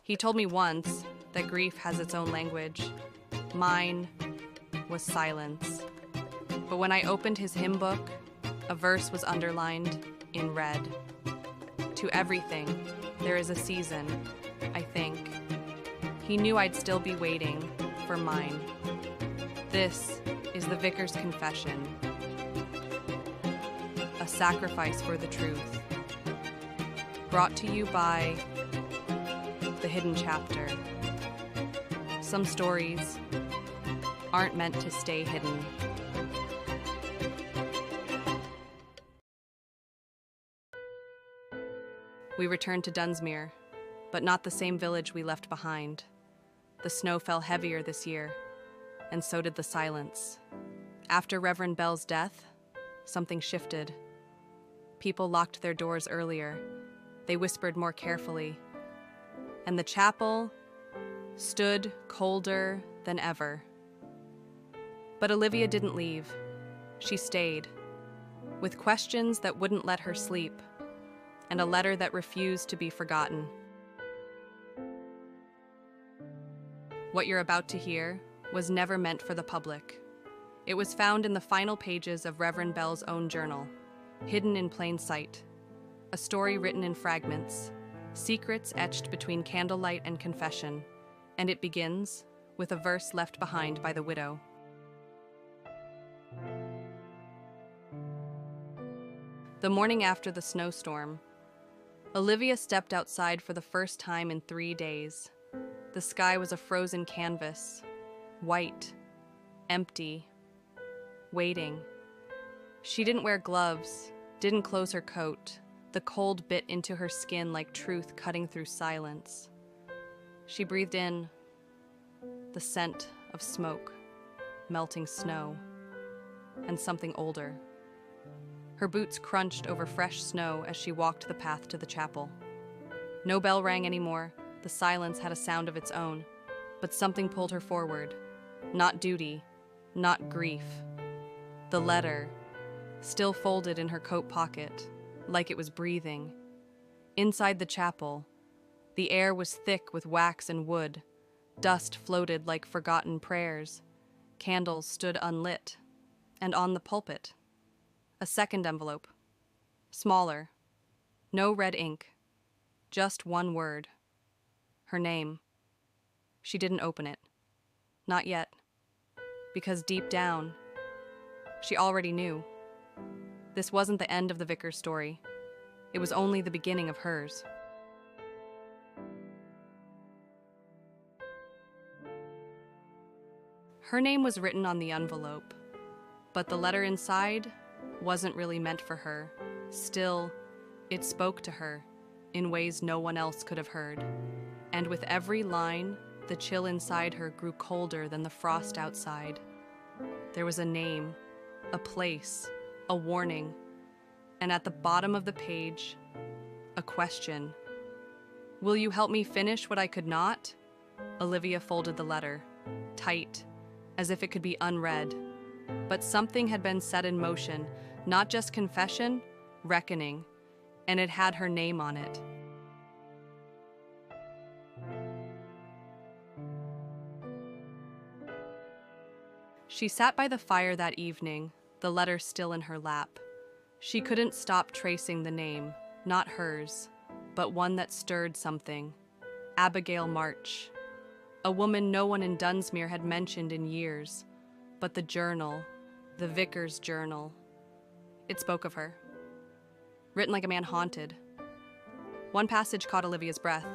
He told me once that grief has its own language. Mine was silence. But when I opened his hymn book, a verse was underlined in red. To everything, there is a season, I think. He knew I'd still be waiting for mine. This is the Vicar's confession, a sacrifice for the truth. Brought to you by The Hidden Chapter. Some stories aren't meant to stay hidden. We returned to Dunsmere, but not the same village we left behind. The snow fell heavier this year, and so did the silence. After Reverend Bell's death, something shifted. People locked their doors earlier. They whispered more carefully. And the chapel stood colder than ever. But Olivia didn't leave. She stayed, with questions that wouldn't let her sleep, and a letter that refused to be forgotten. What you're about to hear was never meant for the public. It was found in the final pages of Reverend Bell's own journal, hidden in plain sight. A story written in fragments, secrets etched between candlelight and confession, and it begins with a verse left behind by the widow. The morning after the snowstorm, Olivia stepped outside for the first time in 3 days. The sky was a frozen canvas, white, empty, waiting. She didn't wear gloves, didn't close her coat. The cold bit into her skin like truth cutting through silence. She breathed in the scent of smoke, melting snow, and something older. Her boots crunched over fresh snow as she walked the path to the chapel. No bell rang anymore. The silence had a sound of its own, but something pulled her forward. Not duty, not grief. The letter, still folded in her coat pocket, like it was breathing. Inside the chapel, the air was thick with wax and wood. Dust floated like forgotten prayers. Candles stood unlit. And on the pulpit, a second envelope. Smaller. No red ink. Just one word. Her name. She didn't open it. Not yet. Because deep down, she already knew. This wasn't the end of the Vicar's story. It was only the beginning of hers. Her name was written on the envelope, but the letter inside wasn't really meant for her. Still, it spoke to her in ways no one else could have heard. And with every line, the chill inside her grew colder than the frost outside. There was a name, a place, a warning, and at the bottom of the page, a question. Will you help me finish what I could not? Olivia folded the letter, tight, as if it could be unread. But something had been set in motion, not just confession, reckoning, and it had her name on it. She sat by the fire that evening, the letter still in her lap. She couldn't stop tracing the name, not hers, but one that stirred something. Abigail March. A woman no one in Dunsmere had mentioned in years. But the journal, the Vicar's journal, it spoke of her. Written like a man haunted. One passage caught Olivia's breath.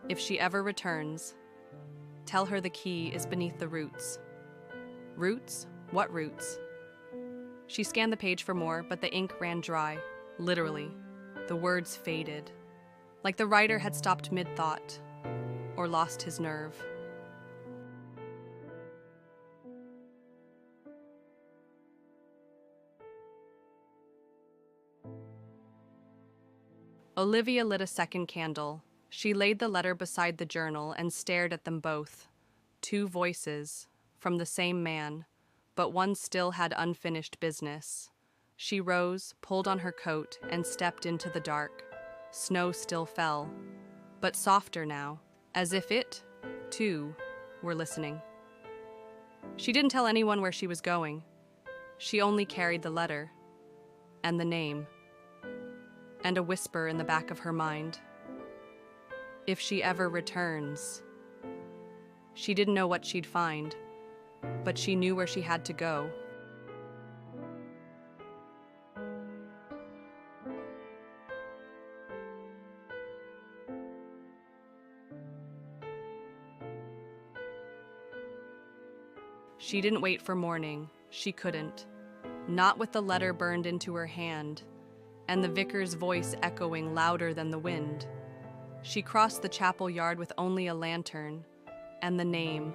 If she ever returns, tell her the key is beneath the roots. Roots? What roots? She scanned the page for more, but the ink ran dry, literally. The words faded, like the writer had stopped mid-thought, or lost his nerve. Olivia lit a second candle. She laid the letter beside the journal and stared at them both. Two voices, from the same man, but one still had unfinished business. She rose, pulled on her coat, and stepped into the dark. Snow still fell, but softer now, as if it, too, were listening. She didn't tell anyone where she was going. She only carried the letter, and the name, and a whisper in the back of her mind. If she ever returns. She didn't know what she'd find, but she knew where she had to go. She didn't wait for morning. She couldn't. Not with the letter burned into her hand, and the vicar's voice echoing louder than the wind. She crossed the chapel yard with only a lantern, and the name,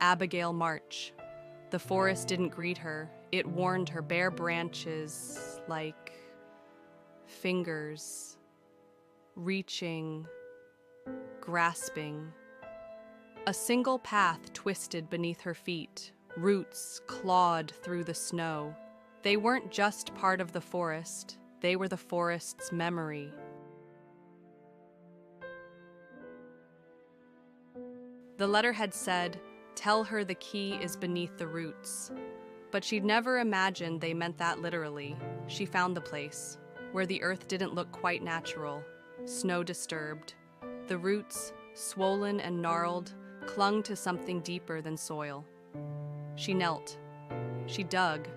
Abigail March. The forest didn't greet her. It warned her, bare branches like fingers, reaching, grasping. A single path twisted beneath her feet, roots clawed through the snow. They weren't just part of the forest, they were the forest's memory. The letter had said, "Tell her the key is beneath the roots." But she'd never imagined they meant that literally. She found the place, where the earth didn't look quite natural, snow disturbed. The roots, swollen and gnarled, clung to something deeper than soil. She knelt. She dug.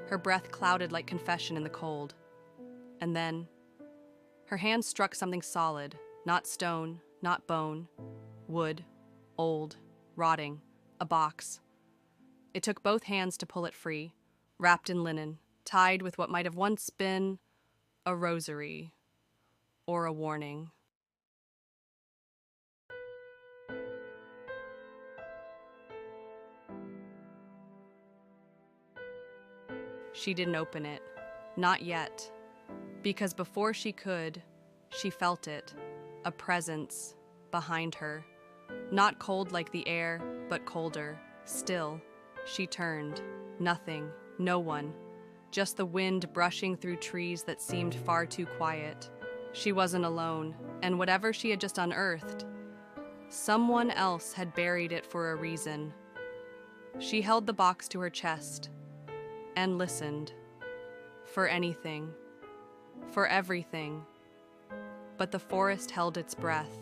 Her breath clouded like confession in the cold. And then, her hand struck something solid, not stone, not bone, wood, old, rotting, a box. It took both hands to pull it free, wrapped in linen, tied with what might have once been a rosary or a warning. She didn't open it. Not yet. Because before she could, she felt it. A presence behind her. Not cold like the air, but colder. Still. She turned. Nothing. No one. Just the wind brushing through trees that seemed far too quiet. She wasn't alone, and whatever she had just unearthed, someone else had buried it for a reason. She held the box to her chest and listened. For anything. For everything. But the forest held its breath.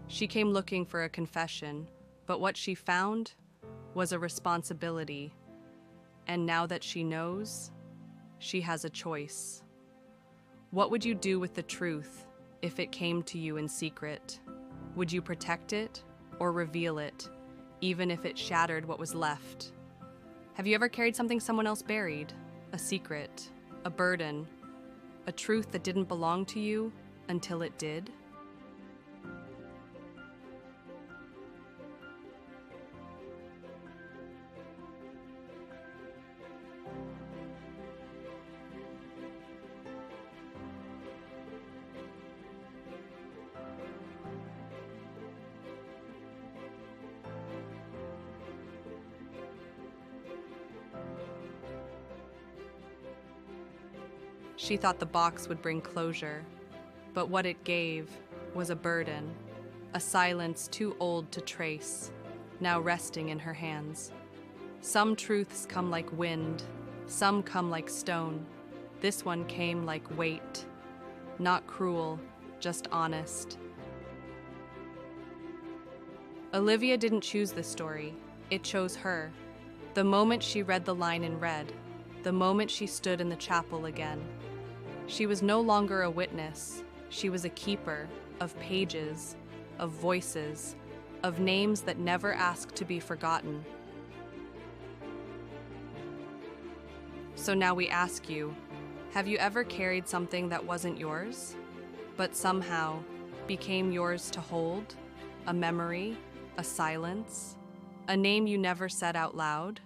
She came looking for a confession, but what she found was a responsibility. And now that she knows, she has a choice. What would you do with the truth if it came to you in secret? Would you protect it or reveal it, even if it shattered what was left? Have you ever carried something someone else buried? A secret, a burden, a truth that didn't belong to you until it did? She thought the box would bring closure, but what it gave was a burden, a silence too old to trace, now resting in her hands. Some truths come like wind, some come like stone. This one came like weight, not cruel, just honest. Olivia didn't choose this story, it chose her. The moment she read the line in red, the moment she stood in the chapel again. She was no longer a witness, she was a keeper of pages, of voices, of names that never asked to be forgotten. So now we ask you, have you ever carried something that wasn't yours, but somehow became yours to hold? A memory, a silence, a name you never said out loud,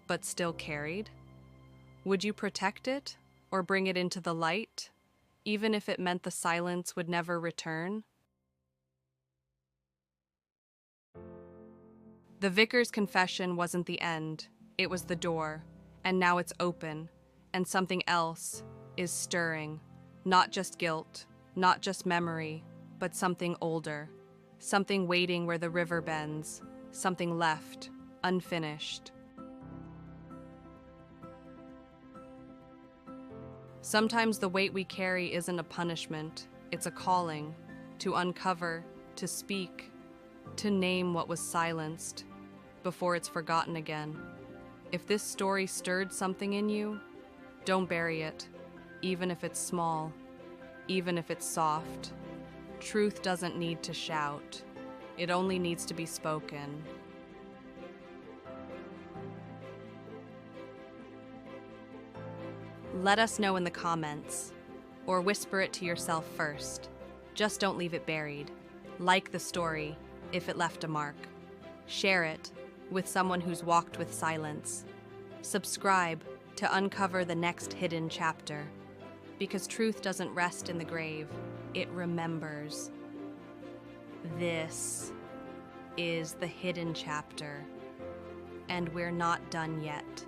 but still carried? Would you protect it or bring it into the light, even if it meant the silence would never return? The vicar's confession wasn't the end, it was the door, and now it's open, and something else is stirring. Not just guilt, not just memory, but something older, something waiting where the river bends, something left, unfinished. Sometimes the weight we carry isn't a punishment, it's a calling, to uncover, to speak, to name what was silenced, before it's forgotten again. If this story stirred something in you, don't bury it, even if it's small, even if it's soft. Truth doesn't need to shout, it only needs to be spoken. Let us know in the comments, or whisper it to yourself first. Just don't leave it buried. Like the story, if it left a mark. Share it with someone who's walked with silence. Subscribe to uncover the next hidden chapter, because truth doesn't rest in the grave, it remembers. This is the hidden chapter, and we're not done yet.